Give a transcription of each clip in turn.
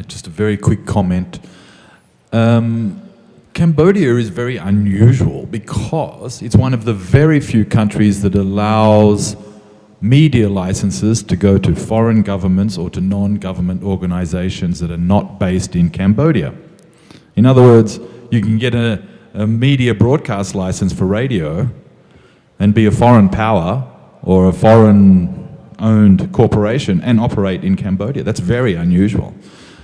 Just a very quick comment. Cambodia is very unusual because it's one of the very few countries that allows media licenses to go to foreign governments or to non-government organizations that are not based in Cambodia. In other words, you can get a media broadcast license for radio and be a foreign power or a foreign-owned corporation and operate in Cambodia. That's very unusual.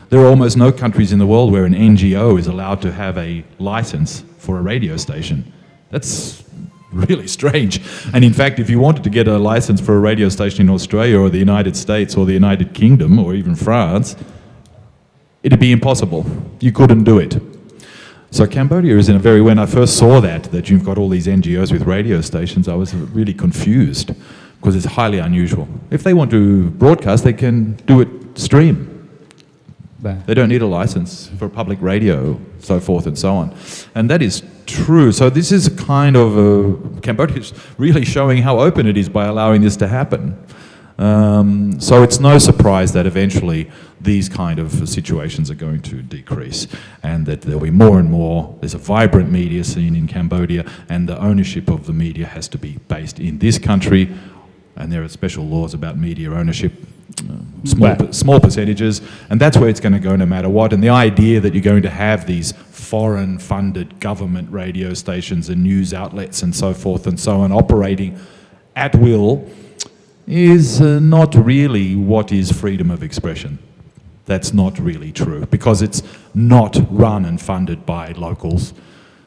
There are almost no countries in the world where an NGO is allowed to have a license for a radio station. That's really strange. And in fact, if you wanted to get a license for a radio station in Australia or the United States or the United Kingdom or even France, it'd be impossible. You couldn't do it. So Cambodia is in a very, when I first saw that you've got all these NGOs with radio stations, I was really confused because it's highly unusual. If they want to broadcast, they can do it stream. They don't need a license for public radio, so forth and so on. And that is true. So this is a kind of, Cambodia is really showing how open it is by allowing this to happen. So it's no surprise that eventually these kind of situations are going to decrease and that there'll be more and more. There's a vibrant media scene in Cambodia and the ownership of the media has to be based in this country, and there are special laws about media ownership, small percentages, and that's where it's going to go no matter what. And the idea that you're going to have these foreign-funded government radio stations and news outlets and so forth and so on operating at will is not really what is freedom of expression. That's not really true because it's not run and funded by locals.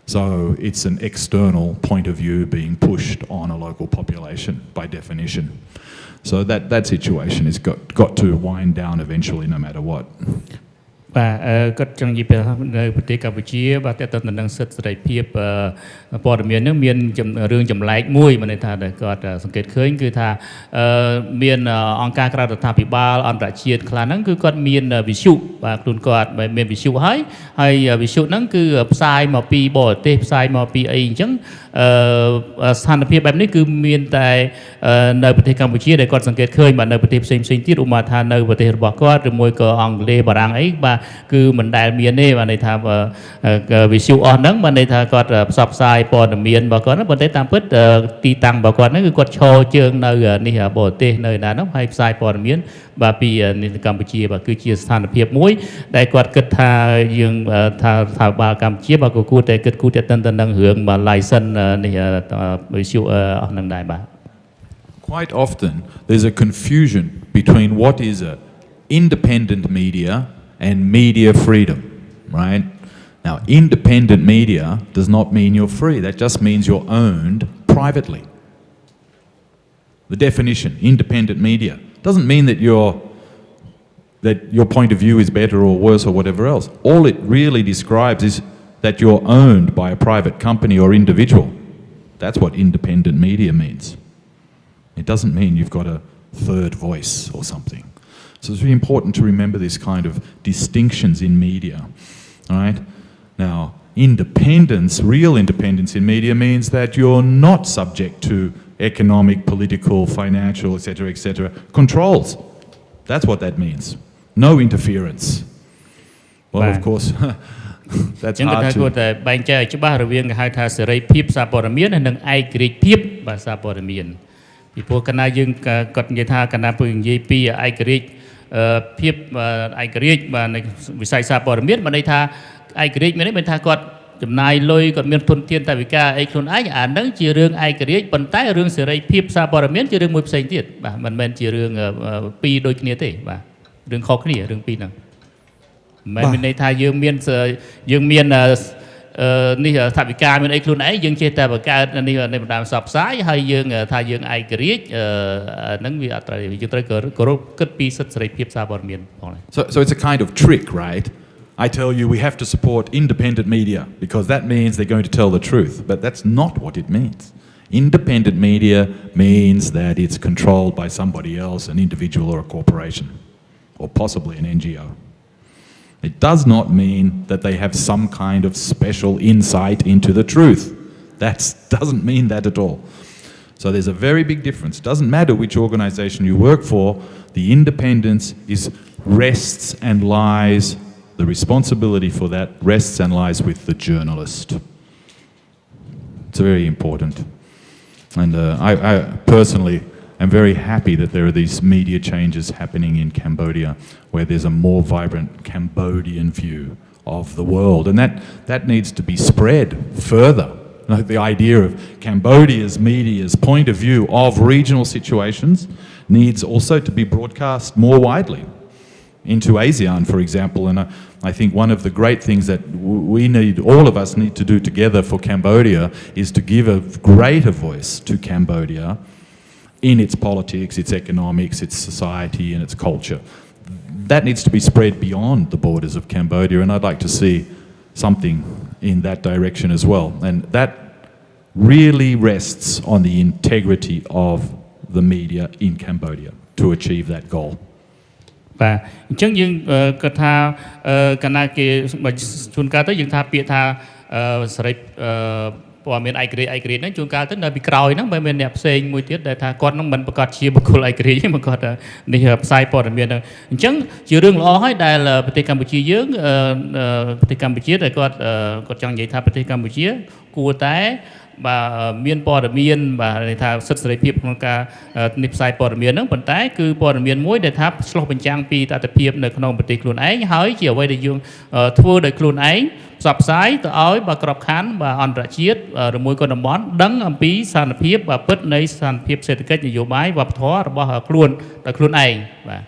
So it's an external point of view being pushed on a local population by definition. So that situation has got to wind down eventually no matter what. បាទគាត់ចង់និយាយពីនៅប្រទេសកម្ពុជាបាទតើតើនឹងសិទ្ធិសេរីភាពព័ត៌មាននឹងមានរឿងចម្លែកមួយមិនន័យថាគាត់សង្កេតឃើញគឺថាមានអង្គការក្រៅរដ្ឋាភិបាលអន្តរជាតិខ្លះហ្នឹងគឺគាត់មានវិទ្យុបាទខ្លួនគាត់មានវិទ្យុហើយវិទ្យុហ្នឹងគឺផ្សាយមកពីបរទេសផ្សាយមកពីអីអញ្ចឹងស្ថានភាពបែបនេះគឺមានតែនៅប្រទេសកម្ពុជាដែលគាត់សង្កេតឃើញបាទនៅប្រទេសផ្សេងទៀតឧបមាថានៅប្រទេសរបស់គាត់ឬមួយក៏អង់គ្លេសបារាំងអីបាទគឺមិនដែលមានទេបាទន័យថាវិទ្យុអស់ហ្នឹងបាទន័យថាគាត់ផ្សព្វផ្សាយព័ត៌មានរបស់គាត់ហ្នឹងប៉ុន្តែតាមពិតទីតាំងរបស់គាត់ហ្នឹងគឺគាត់ឈរជើងនៅនេះបរទេសនៅណាហ្នឹងហើយផ្សាយព័ត៌មានបាទពីកម្ពុជាបាទគឺជាស្ថានភាពមួយដែលគាត់គិតថាយើងថារដ្ឋាភិបាលកម្ពុជាបាទក៏គួរតែគិតគូរតែទៅនឹងរឿងបាទ license នេះវិទ្យុអស់ហ្នឹងដែរបាទ Quite often there's a confusion between what is a independent media and media freedom, right? Now, independent media does not mean you're free. That just means you're owned privately. The definition, independent media, doesn't mean that your point of view is better or worse or whatever else. All it really describes is that you're owned by a private company or individual. That's what independent media means. It doesn't mean you've got a third voice or something. So it's really important to remember this kind of distinctions in media, right? Now, independence, real independence in media means that you're not subject to economic, political, financial, etc., controls. That's what that means. No interference. Well, of course, that's hard to... តែបែងចែកច្បាស់រវាងគេហៅថាសេរីភាពសារព័ត៌មាននិងឯករាជ្យភាពបាទសារព័ត៌មានពីព្រោះកណ្ដាលយើងគាត់និយាយថាកណ្ដាលពួកនិយាយពីឯករាជ្យភាពឯករាជ្យបាទในវិស័យសារព័ត៌មានបានន័យថាឯករាជ្យមានន័យថាគាត់ចំណាយលុយគាត់មានធនធានថវិកាអីខ្លួនឯងអាហ្នឹងជារឿងឯករាជ្យប៉ុន្តែរឿងសេរីភាពសារព័ត៌មានជារឿងមួយផ្សេងទៀតបាទមិនមែនជារឿងពីរដូចគ្នាទេបាទរឿងខុសគ្នារឿងពីរហ្នឹងមិនមែនមានន័យថាយើងមាននេះថវិកាមានអីខ្លួនឯងយើងចេះតែបង្កើតនេះនៅបណ្ដាផ្សព្វផ្សាយហើយយើងថាយើងឯករាជ្យហ្នឹងវាអត់ត្រូវយើងត្រូវគោរពគិតពីសិទ្ធិសេរីភាពសារព័ត៌មានផង So it's a kind of trick, right? I tell you we have to support independent media because that means they're going to tell the truth, but that's not what it means. Independent media means that it's controlled by somebody else, an individual or a corporation, or possibly an NGO. It does not mean that they have some kind of special insight into the truth. That doesn't mean that at all. So there's a very big difference. It doesn't matter which organization you work for, the independence is rests and lies, the responsibility for that rests and lies with the journalist. It's very important. And I personally am very happy that there are these media changes happening in Cambodia where there's a more vibrant Cambodian view of the world. And that needs to be spread further. Like the idea of Cambodia's media's point of view of regional situations needs also to be broadcast more widely into ASEAN, for example. And I think one of the great things that all of us need to do together for Cambodia is to give a greater voice to Cambodia in its politics, its economics, its society, and its culture. That needs to be spread beyond the borders of Cambodia, and I'd like to see something in that direction as well. And that really rests on the integrity of the media in Cambodia to achieve that goal. បាទអញ្ចឹងយើងគាត់ថាកាលណាគេជួនកាលទៅយើងថាពាក្យថាសេរីព័ត៌មានឯករាជ្យហ្នឹងជួនកាលទៅនៅពីក្រោយហ្នឹងមិនមែនអ្នកផ្សេងមួយទៀតដែលថាគាត់ហ្នឹងមិនប្រកាសជាបុគ្គលឯករាជ្យទេមកគាត់នេះផ្សាយព័ត៌មានហ្នឹងអញ្ចឹងជារឿងល្អហើយដែលប្រទេសកម្ពុជាយើងប្រទេសកម្ពុជាដែលគាត់ចង់និយាយថាប្រទេសកម្ពុជាគួរតែបាទមានព័ត៌មានបាទថាសិទ្ធិសេរីភាពក្នុងការនេះផ្សាយព័ត៌មានហ្នឹងប៉ុន្តែគឺព័ត៌មានមួយដែលថាឆ្លុះបញ្ចាំងពីតថភាពនៅក្នុងប្រទេសខ្លួនឯងហើយជាអ្វីដែលយើងធ្វើដោយខ្លួនឯងផ្សព្វផ្សាយទៅឲ្យបាទក្របខ័ណ្ឌបាទអន្តរជាតិឬមួយក៏តំបន់ដឹងអំពីស្ថានភាពបាទពិតនៃស្ថានភាពសេដ្ឋកិច្ចនយោបាយវប្បធម៌របស់ខ្លួនដោយខ្លួនឯងបាទ